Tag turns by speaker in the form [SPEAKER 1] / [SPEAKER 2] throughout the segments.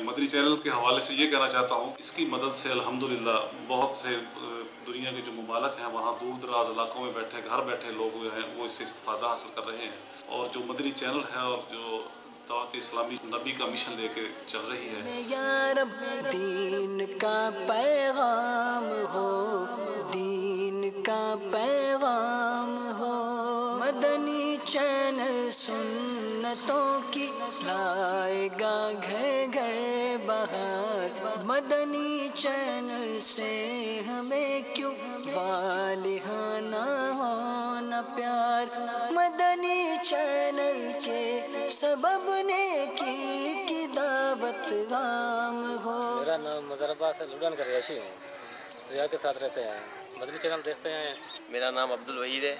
[SPEAKER 1] مدنی channel کے حوالے سے یہ کہنا چاہتا ہوں، اس کی مدد سے الحمدللہ بہت سے دنیا کے جو ممالک ہیں وہاں دور دراز علاقوں میں بیٹھے گھر بیٹھے لوگ جو ہیں وہ اس سے استفادہ حاصل کر رہے ہیں، اور جو مدنی چینل ہے اور جو دعوت اسلامی نبی کا مشن لے کے چل رہی ہے،
[SPEAKER 2] یا رب دین کا پیغام ہو، دین کا پیغام ہو، مدنی چینل سنتوں کی لائے گا گھر گھر بہار، مدنی چینل سے ہمیں کیوں والہانہ ہونا پیار، مدنی چینل کے سبب نیکی کی دعوت عام ہو۔
[SPEAKER 3] میرا نام مظہر عباس ہے، لڈان کا رہائشی ہوں، ریا کے ساتھ رہتے ہیں، مدنی چینل دیکھتے ہیں۔
[SPEAKER 4] میرا نام عبد الوحید ہے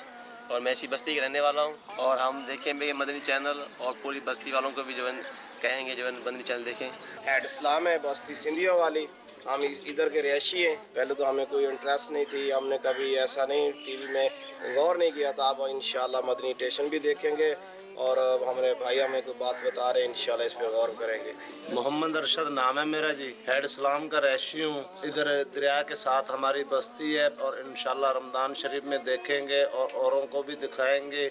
[SPEAKER 4] اور میں اسی بستی کا رہنے والا ہوں، اور ہم دیکھیں گے مدنی چینل، اور پوری بستی والوں کو بھی جو ہے کہیں گے جو ہے مدنی چینل دیکھیں۔
[SPEAKER 5] ایڈ اسلام ہے بستی سندھیوں والی، ہم ادھر کے رہائشی ہیں۔ پہلے تو ہمیں کوئی انٹرسٹ نہیں تھی، ہم نے کبھی ایسا نہیں ٹی وی میں غور نہیں کیا تھا۔ اب انشاءاللہ مدنی اسٹیشن بھی دیکھیں گے، اور ہمارے بھائی ہمیں کوئی بات بتا رہے ہیں، انشاءاللہ اس پہ غور کریں گے۔
[SPEAKER 6] محمد ارشد نام ہے میرا جی، ہیڈ اسلام کا رہائشی ہوں، ادھر دریا کے ساتھ ہماری بستی ہے، اور انشاءاللہ رمضان شریف میں دیکھیں گے اور اوروں کو بھی دکھائیں گے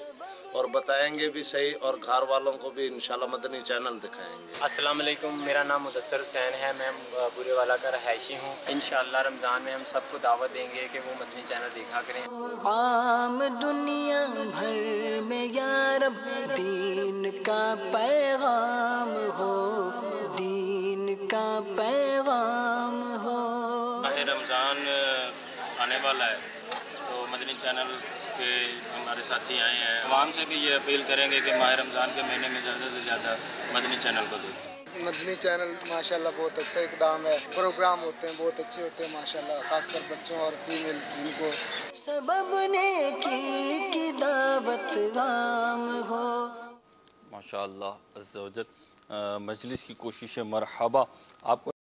[SPEAKER 6] اور بتائیں گے بھی صحیح، اور گھر والوں کو بھی انشاءاللہ مدنی چینل دکھائیں گے۔
[SPEAKER 3] السلام علیکم، میرا نام مدثر حسین ہے، میں بورے والا کا رہائشی ہوں۔ انشاءاللہ رمضان میں ہم سب کو دعوت دیں گے کہ وہ مدنی چینل دیکھا کریں۔
[SPEAKER 2] عام دنیا بھر میں یا رب دین کا پیغام ہو، دین کا پیغام ہو۔
[SPEAKER 7] ماہ رمضان آنے والا ہے تو مدنی چینل کے ہمارے ساتھی آئے ہیں، عوام سے بھی یہ اپیل کریں گے کہ ماہ رمضان کے مہینے میں زیادہ سے زیادہ مدنی چینل کو دیکھیں۔
[SPEAKER 8] مدنی چینل ماشاءاللہ بہت اچھا اقدام ہے، پروگرام ہوتے ہیں بہت اچھے ہوتے ہیں ماشاءاللہ، خاص کر بچوں اور فیمیلز جن کو
[SPEAKER 2] سبب نیکی کی دعوت عام ہو۔
[SPEAKER 9] ماشاء اللہ عز و جل، مجلس کی کوشش مرحبا۔ آپ کو